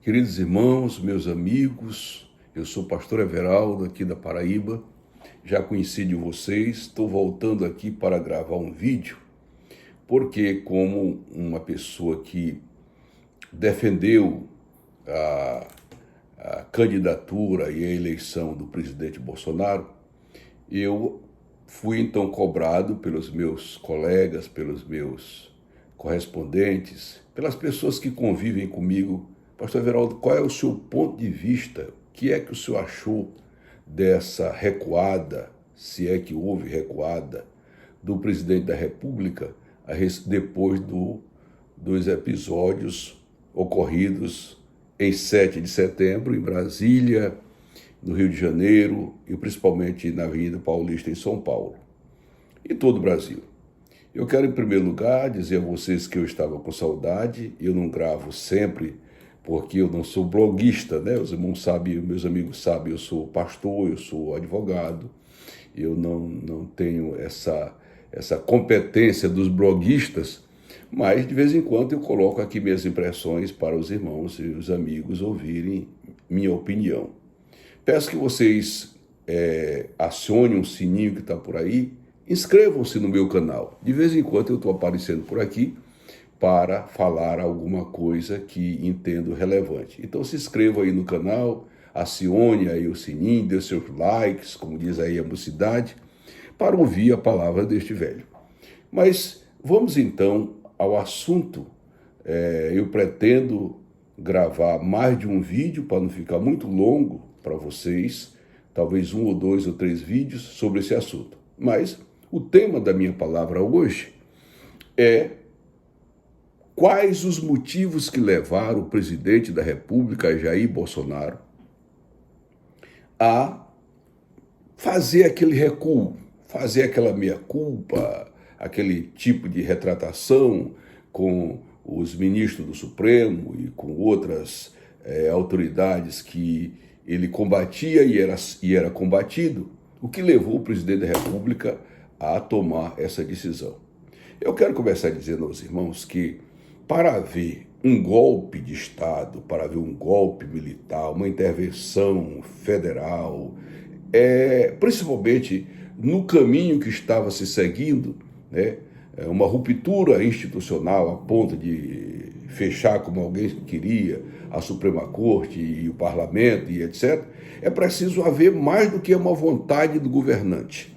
Queridos irmãos, meus amigos, eu sou o pastor Everaldo aqui da Paraíba, já conheci de vocês, estou voltando aqui para gravar um vídeo, porque como uma pessoa que defendeu a, a candidatura e a eleição do presidente Bolsonaro, eu fui então cobrado pelos meus colegas, pelos meus correspondentes, pelas pessoas que convivem comigo. Pastor Everaldo, qual é o seu ponto de vista? O que é que o senhor achou dessa recuada, se é que houve recuada, do presidente da República depois dos episódios ocorridos em 7 de setembro, em Brasília, no Rio de Janeiro e principalmente na Avenida Paulista, em São Paulo e todo o Brasil? Eu quero, em primeiro lugar, dizer a vocês que eu estava com saudade. Eu não gravo sempre porque eu não sou bloguista, né? Os irmãos sabem, meus amigos sabem, eu sou pastor, eu sou advogado, eu não tenho essa competência dos bloguistas, mas de vez em quando eu coloco aqui minhas impressões para os irmãos e os amigos ouvirem minha opinião. Peço que vocês acionem o sininho que está por aí, inscrevam-se no meu canal. De vez em quando eu estou aparecendo por aqui para falar alguma coisa que entendo relevante. Então se inscreva aí no canal, acione aí o sininho, dê seus likes, como diz aí a mocidade, para ouvir a palavra deste velho. Mas vamos então ao assunto. Eu pretendo gravar mais de um vídeo para não ficar muito longo para vocês, talvez 1 ou 2 ou 3 vídeos sobre esse assunto. Mas o tema da minha palavra hoje é quais os motivos que levaram o presidente da República, Jair Bolsonaro, a fazer aquele recuo, fazer aquela meia-culpa, aquele tipo de retratação com os ministros do Supremo e com outras autoridades que ele combatia e era combatido, o que levou o presidente da República a tomar essa decisão. Eu quero começar dizendo aos irmãos que para haver um golpe de Estado, para haver um golpe militar, uma intervenção federal, principalmente no caminho que estava se seguindo, né, uma ruptura institucional a ponto de fechar como alguém queria a Suprema Corte e o Parlamento e etc., é preciso haver mais do que uma vontade do governante.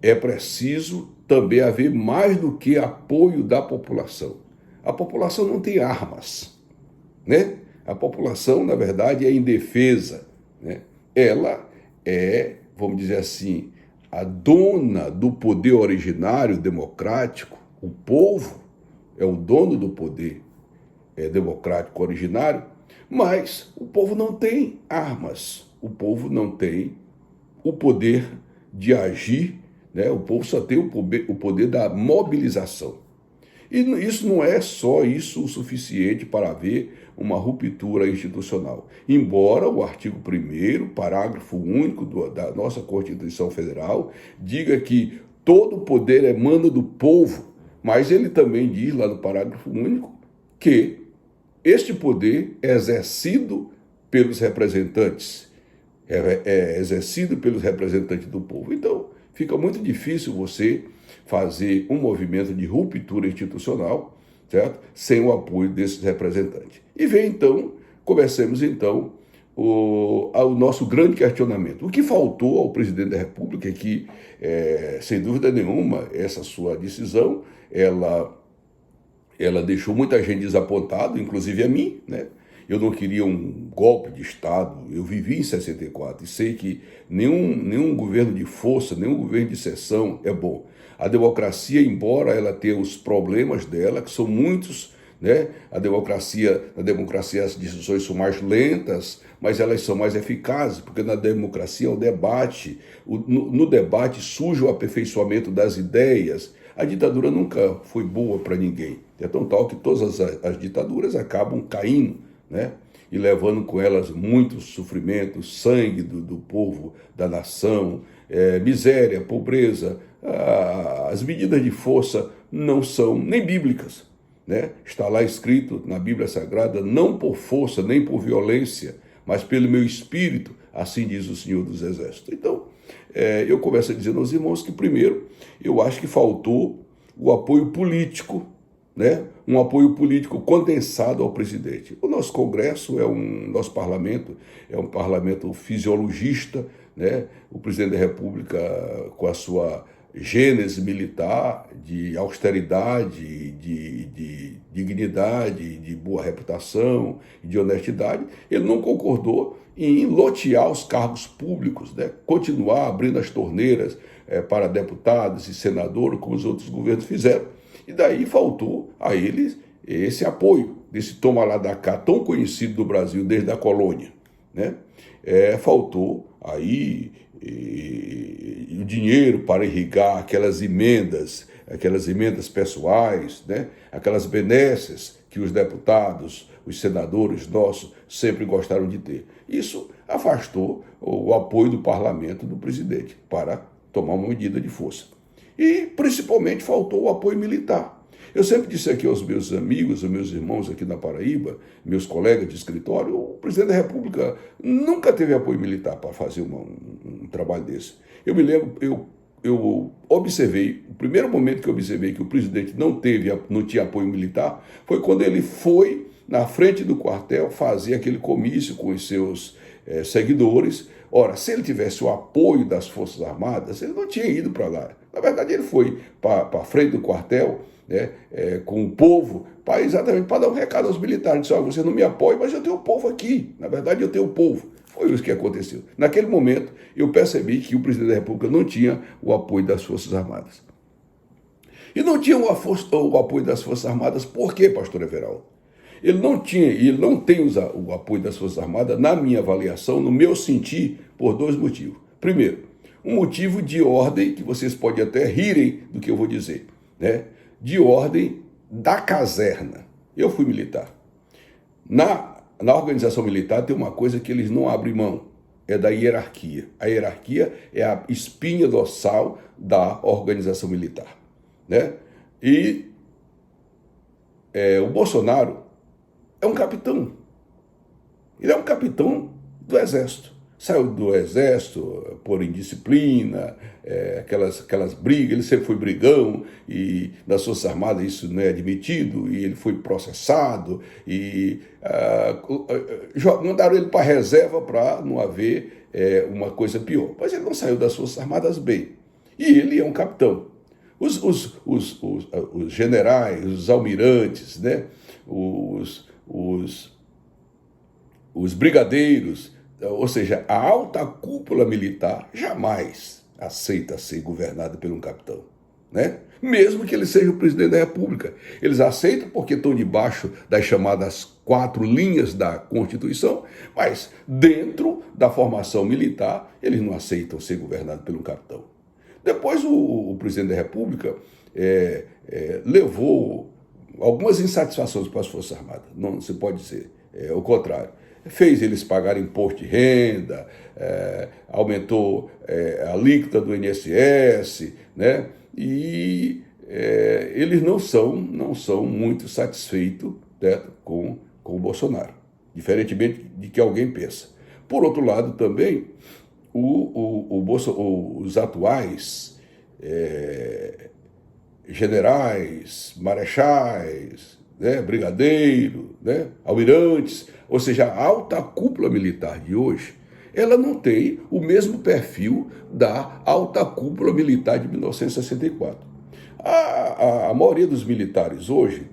É preciso também haver mais do que apoio da população. A população não tem armas, né? A população, na verdade, é indefesa, né? Ela é, vamos dizer assim, a dona do poder originário democrático. O povo é o dono do poder democrático originário, mas o povo não tem armas, o povo não tem o poder de agir, né? O povo só tem o poder da mobilização. E isso não é só isso o suficiente para haver uma ruptura institucional. Embora o artigo 1º, parágrafo único da nossa Constituição Federal, diga que todo o poder emana do povo, mas ele também diz lá no parágrafo único que este poder é exercido pelos representantes, é exercido pelos representantes do povo. Então, fica muito difícil você fazer um movimento de ruptura institucional, certo? Sem o apoio desses representantes. E vem então, comecemos então o nosso grande questionamento. O que faltou ao presidente da República é que, sem dúvida nenhuma, essa sua decisão, ela deixou muita gente desapontada, inclusive a mim, né? Eu não queria um golpe de Estado. Eu vivi em 64 e sei que nenhum governo de força, nenhum governo de exceção é bom. A democracia, embora ela tenha os problemas dela, que são muitos, né? Na democracia as decisões são mais lentas, mas elas são mais eficazes, porque na democracia o debate, no debate surge o aperfeiçoamento das ideias. A ditadura nunca foi boa para ninguém. É tão tal que todas as ditaduras acabam caindo, né? E levando com elas muito sofrimento, sangue do povo, da nação, miséria, pobreza. As medidas de força não são nem bíblicas. né? Está lá escrito na Bíblia Sagrada, não por força nem por violência, mas pelo meu espírito, assim diz o Senhor dos Exércitos. Então, eu começo a dizer aos irmãos que, primeiro, eu acho que faltou o apoio político, né? Um apoio político condensado ao presidente. O nosso Congresso nosso parlamento é um parlamento fisiologista, né? O presidente da República, com a sua gênese militar, de austeridade, de dignidade, de boa reputação, de honestidade, ele não concordou em lotear os cargos públicos, né? Continuar abrindo as torneiras para deputados e senadores, como os outros governos fizeram. E daí faltou a eles esse apoio, desse toma lá da cá, tão conhecido do Brasil desde a colônia, né? Faltou aí o dinheiro para irrigar aquelas emendas pessoais, né? Aquelas benesses que os deputados, os senadores nossos sempre gostaram de ter. Isso afastou o apoio do parlamento do presidente para tomar uma medida de força. E, principalmente, faltou o apoio militar. Eu sempre disse aqui aos meus amigos, aos meus irmãos aqui na Paraíba, meus colegas de escritório, o presidente da República nunca teve apoio militar para fazer um trabalho desse. Eu me lembro, eu observei, o primeiro momento que eu observei que o presidente não tinha apoio militar foi quando ele foi na frente do quartel fazer aquele comício com os seus seguidores. Ora, se ele tivesse o apoio das Forças Armadas, ele não tinha ido para lá. Na verdade, ele foi para a frente do quartel, né, com o povo, exatamente para dar um recado aos militares. Disse, você não me apoia, mas eu tenho o povo aqui. Na verdade, eu tenho o povo. Foi isso que aconteceu. Naquele momento, eu percebi que o presidente da República não tinha o apoio das Forças Armadas. E não tinha o apoio das Forças Armadas por quê, pastor Everaldo? Ele não tem o apoio das Forças Armadas, na minha avaliação, no meu sentir, por dois motivos. Primeiro, um motivo de ordem, que vocês podem até rirem do que eu vou dizer, né? De ordem da caserna. Eu fui militar. Na organização militar tem uma coisa que eles não abrem mão, é da hierarquia. A hierarquia é a espinha dorsal da organização militar, né? E o Bolsonaro é um capitão. Ele é um capitão do Exército. Saiu do Exército por indisciplina, aquelas brigas, ele sempre foi brigão, e nas Forças Armadas isso não é admitido, e ele foi processado, e mandaram ele para a reserva para não haver uma coisa pior. Mas ele não saiu das Forças Armadas bem. E ele é um capitão. Os generais, os almirantes, né? Os brigadeiros, ou seja, a alta cúpula militar jamais aceita ser governada por um capitão, né? Mesmo que ele seja o presidente da República. Eles aceitam porque estão debaixo das chamadas 4 linhas da Constituição, mas dentro da formação militar, eles não aceitam ser governado por um capitão. Depois o presidente da República levou algumas insatisfações para as Forças Armadas, não se pode dizer o contrário. Fez eles pagarem imposto de renda, aumentou a alíquota do INSS, né? E eles não são muito satisfeitos, né, com o Bolsonaro, diferentemente de que alguém pensa. Por outro lado, também, os atuais generais, marechais, né, brigadeiro, né, almirantes, ou seja, a alta cúpula militar de hoje, ela não tem o mesmo perfil da alta cúpula militar de 1964. A maioria dos militares hoje,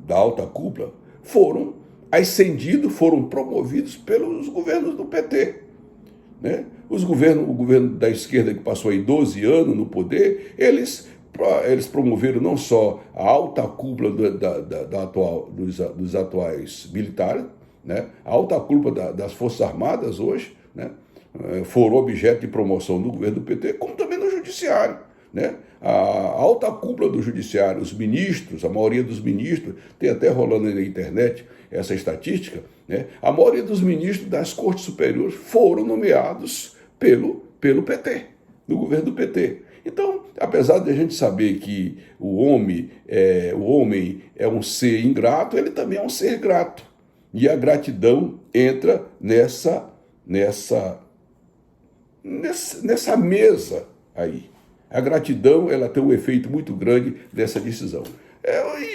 da alta cúpula, foram ascendidos, foram promovidos pelos governos do PT. Né? O governo da esquerda, que passou aí 12 anos no poder, eles promoveram não só a alta cúpula dos atuais militares, né? A alta cúpula das Forças Armadas hoje, né? Foram objeto de promoção do governo do PT, como também no judiciário. Né? A alta cúpula do judiciário, os ministros, a maioria dos ministros, tem até rolando aí na internet essa estatística, né? A maioria dos ministros das cortes superiores foram nomeados pelo PT, no governo do PT. Então, apesar de a gente saber que o homem é um ser ingrato, ele também é um ser grato. E a gratidão entra nessa mesa aí. A gratidão, ela tem um efeito muito grande nessa decisão.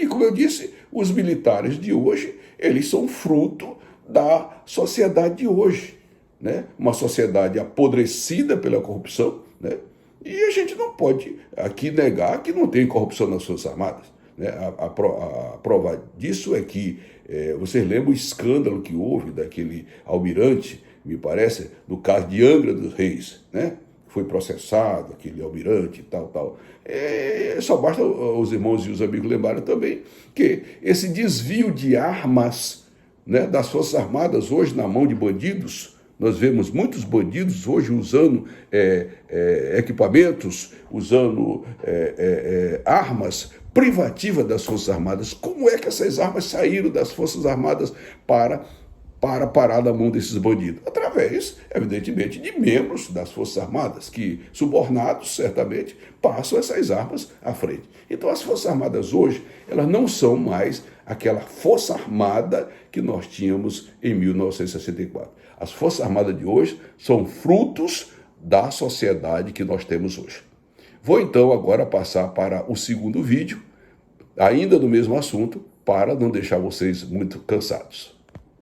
E como eu disse, os militares de hoje, eles são fruto da sociedade de hoje, né? Uma sociedade apodrecida pela corrupção, né? E a gente não pode aqui negar que não tem corrupção nas Forças Armadas, né? A prova disso é que vocês lembram o escândalo que houve daquele almirante, me parece, no caso de Angra dos Reis, né? Foi processado, aquele almirante e tal. Só basta os irmãos e os amigos lembrarem também que esse desvio de armas, né, das Forças Armadas hoje na mão de bandidos, nós vemos muitos bandidos hoje usando equipamentos, usando armas privativas das Forças Armadas. Como é que essas armas saíram das Forças Armadas para parar na mão desses bandidos? Através, evidentemente, de membros das Forças Armadas, que, subornados, certamente, passam essas armas à frente. Então, as Forças Armadas hoje, elas não são mais aquela Força Armada que nós tínhamos em 1964. As Forças Armadas de hoje são frutos da sociedade que nós temos hoje. Vou, então, agora passar para o segundo vídeo, ainda do mesmo assunto, para não deixar vocês muito cansados.